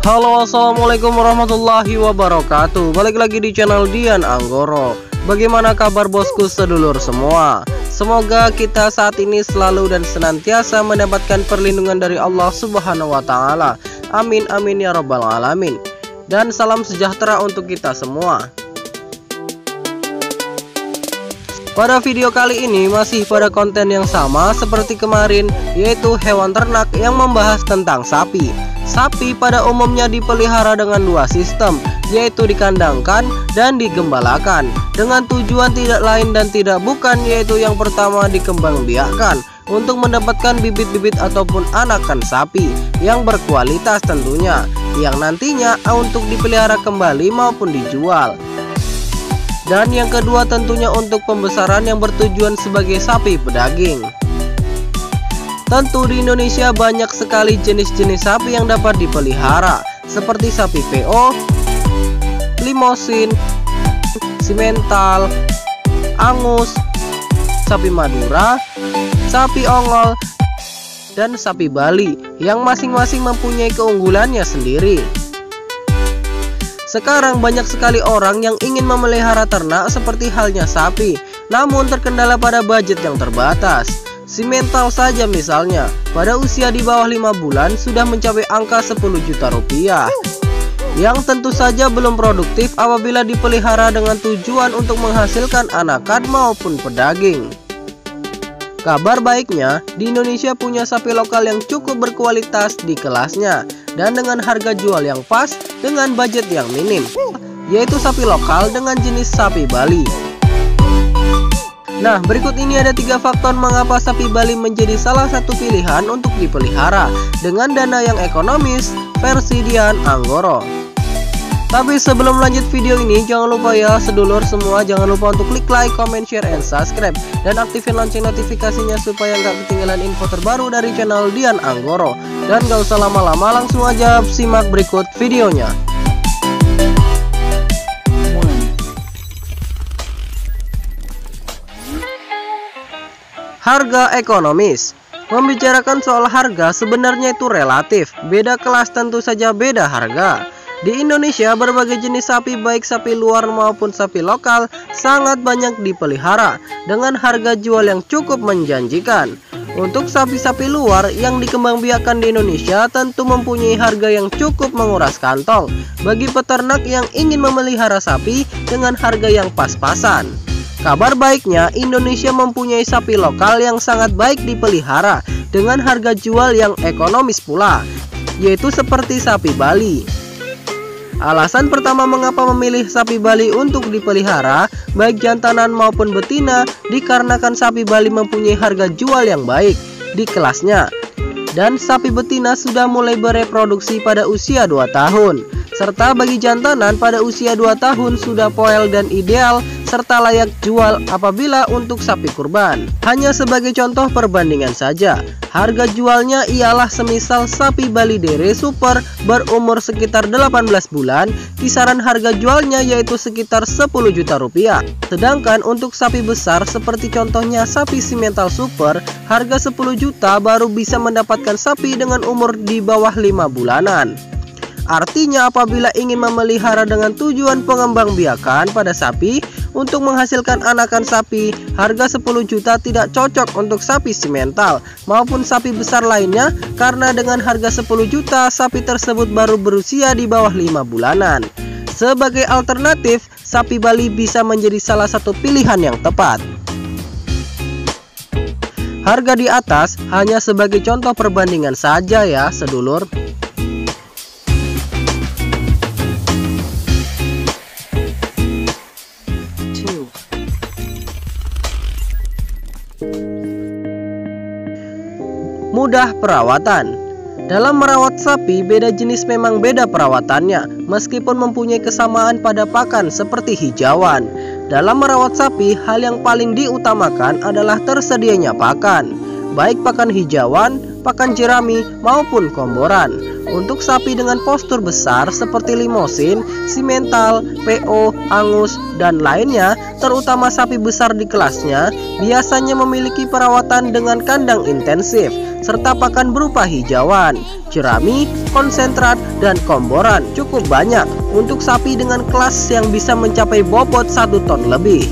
Halo, assalamualaikum warahmatullahi wabarakatuh. Balik lagi di channel Dian Anggoro. Bagaimana kabar bosku sedulur semua? Semoga kita saat ini selalu dan senantiasa mendapatkan perlindungan dari Allah Subhanahu wa Ta'ala. Amin amin ya rabbal alamin. Dan salam sejahtera untuk kita semua. Pada video kali ini masih pada konten yang sama seperti kemarin, yaitu hewan ternak yang membahas tentang sapi. Sapi pada umumnya dipelihara dengan dua sistem, yaitu dikandangkan dan digembalakan, dengan tujuan tidak lain dan tidak bukan, yaitu yang pertama dikembangbiakkan untuk mendapatkan bibit-bibit ataupun anakan sapi yang berkualitas tentunya, yang nantinya untuk dipelihara kembali maupun dijual. Dan yang kedua tentunya untuk pembesaran yang bertujuan sebagai sapi pedaging. Tentu di Indonesia banyak sekali jenis-jenis sapi yang dapat dipelihara, seperti sapi PO, Limousin, Simental, Angus, sapi Madura, sapi Ongol, dan sapi Bali, yang masing-masing mempunyai keunggulannya sendiri. Sekarang banyak sekali orang yang ingin memelihara ternak seperti halnya sapi, namun terkendala pada budget yang terbatas. Simental saja misalnya, pada usia di bawah 5 bulan sudah mencapai angka 10 juta rupiah, yang tentu saja belum produktif apabila dipelihara dengan tujuan untuk menghasilkan anakan maupun pedaging. Kabar baiknya, di Indonesia punya sapi lokal yang cukup berkualitas di kelasnya dan dengan harga jual yang pas dengan budget yang minim, yaitu sapi lokal dengan jenis sapi Bali. Nah, berikut ini ada 3 faktor mengapa sapi Bali menjadi salah satu pilihan untuk dipelihara dengan dana yang ekonomis versi Dian Anggoro. Tapi sebelum lanjut video ini, jangan lupa ya sedulur semua, jangan lupa untuk klik like, comment, share, and subscribe, dan aktifin lonceng notifikasinya supaya nggak ketinggalan info terbaru dari channel Dian Anggoro. Dan gak usah lama-lama, langsung aja simak berikut videonya. Harga ekonomis. Membicarakan soal harga sebenarnya itu relatif, beda kelas tentu saja beda harga. Di Indonesia berbagai jenis sapi baik sapi luar maupun sapi lokal sangat banyak dipelihara dengan harga jual yang cukup menjanjikan. Untuk sapi-sapi luar yang dikembangbiakkan di Indonesia tentu mempunyai harga yang cukup menguras kantong bagi peternak yang ingin memelihara sapi dengan harga yang pas-pasan. Kabar baiknya, Indonesia mempunyai sapi lokal yang sangat baik dipelihara dengan harga jual yang ekonomis pula, yaitu seperti sapi Bali. Alasan pertama mengapa memilih sapi Bali untuk dipelihara, baik jantanan maupun betina, dikarenakan sapi Bali mempunyai harga jual yang baik di kelasnya. Dan sapi betina sudah mulai bereproduksi pada usia 2 tahun. Serta bagi jantanan pada usia 2 tahun sudah poel dan ideal serta layak jual apabila untuk sapi kurban. Hanya sebagai contoh perbandingan saja, harga jualnya ialah semisal sapi Bali Dere Super berumur sekitar 18 bulan, kisaran harga jualnya yaitu sekitar 10 juta rupiah. Sedangkan untuk sapi besar seperti contohnya sapi Simental Super, harga 10 juta baru bisa mendapatkan sapi dengan umur di bawah 5 bulanan. Artinya apabila ingin memelihara dengan tujuan pengembangbiakan pada sapi untuk menghasilkan anakan sapi, harga 10 juta tidak cocok untuk sapi simental maupun sapi besar lainnya, karena dengan harga 10 juta sapi tersebut baru berusia di bawah 5 bulanan. Sebagai alternatif, sapi Bali bisa menjadi salah satu pilihan yang tepat. Harga di atas hanya sebagai contoh perbandingan saja ya sedulur. Mudah perawatan. Dalam merawat sapi, beda jenis memang beda perawatannya, meskipun mempunyai kesamaan pada pakan seperti hijauan. Dalam merawat sapi, hal yang paling diutamakan adalah tersedianya pakan, baik pakan hijauan, pakan jerami, maupun komboran. Untuk sapi dengan postur besar seperti Limousin, Simmental, PO, Angus, dan lainnya, terutama sapi besar di kelasnya, biasanya memiliki perawatan dengan kandang intensif, serta pakan berupa hijauan, jerami, konsentrat, dan komboran cukup banyak untuk sapi dengan kelas yang bisa mencapai bobot 1 ton lebih.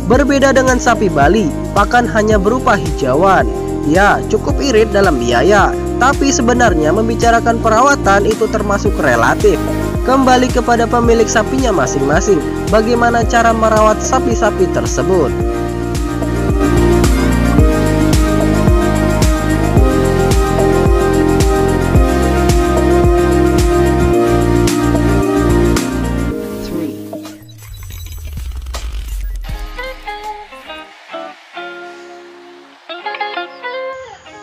Berbeda dengan sapi Bali, pakan hanya berupa hijauan. Ya, cukup irit dalam biaya, tapi sebenarnya membicarakan perawatan itu termasuk relatif. Kembali kepada pemilik sapinya masing-masing, bagaimana cara merawat sapi-sapi tersebut.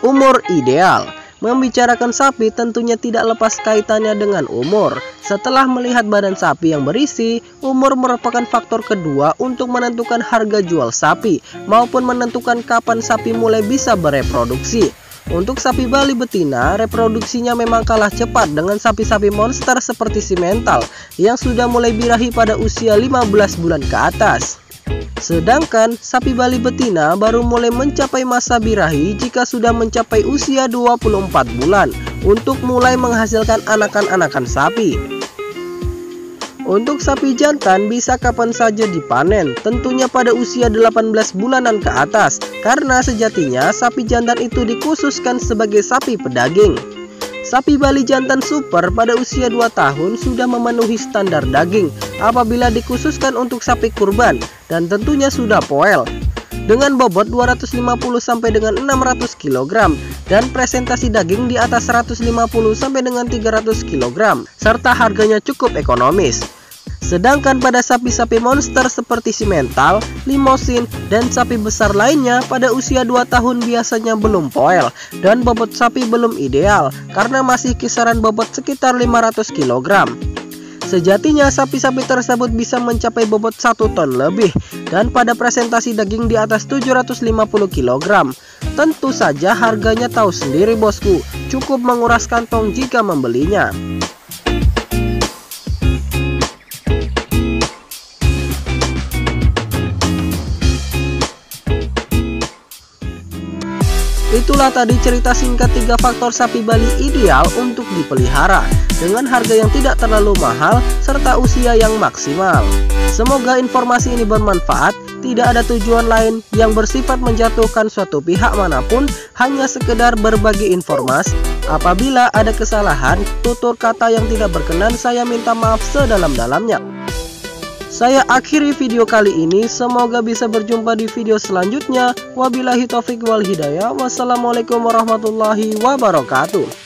Umur ideal. Membicarakan sapi tentunya tidak lepas kaitannya dengan umur. Setelah melihat badan sapi yang berisi, umur merupakan faktor kedua untuk menentukan harga jual sapi maupun menentukan kapan sapi mulai bisa bereproduksi. Untuk sapi Bali betina, reproduksinya memang kalah cepat dengan sapi-sapi monster seperti Simmental yang sudah mulai birahi pada usia 15 bulan ke atas. Sedangkan sapi Bali betina baru mulai mencapai masa birahi jika sudah mencapai usia 24 bulan untuk mulai menghasilkan anakan-anakan sapi. Untuk sapi jantan bisa kapan saja dipanen, tentunya pada usia 18 bulanan ke atas, karena sejatinya sapi jantan itu dikhususkan sebagai sapi pedaging. Sapi Bali jantan super pada usia 2 tahun sudah memenuhi standar daging apabila dikhususkan untuk sapi kurban dan tentunya sudah poel dengan bobot 250 sampai dengan 600 kg dan presentasi daging di atas 150 sampai dengan 300 kg serta harganya cukup ekonomis. Sedangkan pada sapi-sapi monster seperti Simmental, Limousin, dan sapi besar lainnya pada usia 2 tahun biasanya belum poel dan bobot sapi belum ideal karena masih kisaran bobot sekitar 500 kg. Sejatinya sapi-sapi tersebut bisa mencapai bobot 1 ton lebih dan pada presentasi daging di atas 750 kg. Tentu saja harganya tahu sendiri bosku, cukup menguras kantong jika membelinya. Itulah tadi cerita singkat 3 faktor sapi Bali ideal untuk dipelihara dengan harga yang tidak terlalu mahal serta usia yang maksimal. Semoga informasi ini bermanfaat, tidak ada tujuan lain yang bersifat menjatuhkan suatu pihak manapun, hanya sekedar berbagi informasi. Apabila ada kesalahan, tutur kata yang tidak berkenan, saya minta maaf sedalam-dalamnya. Saya akhiri video kali ini, semoga bisa berjumpa di video selanjutnya. Wabillahi taufiq wal hidayah. Wassalamualaikum warahmatullahi wabarakatuh.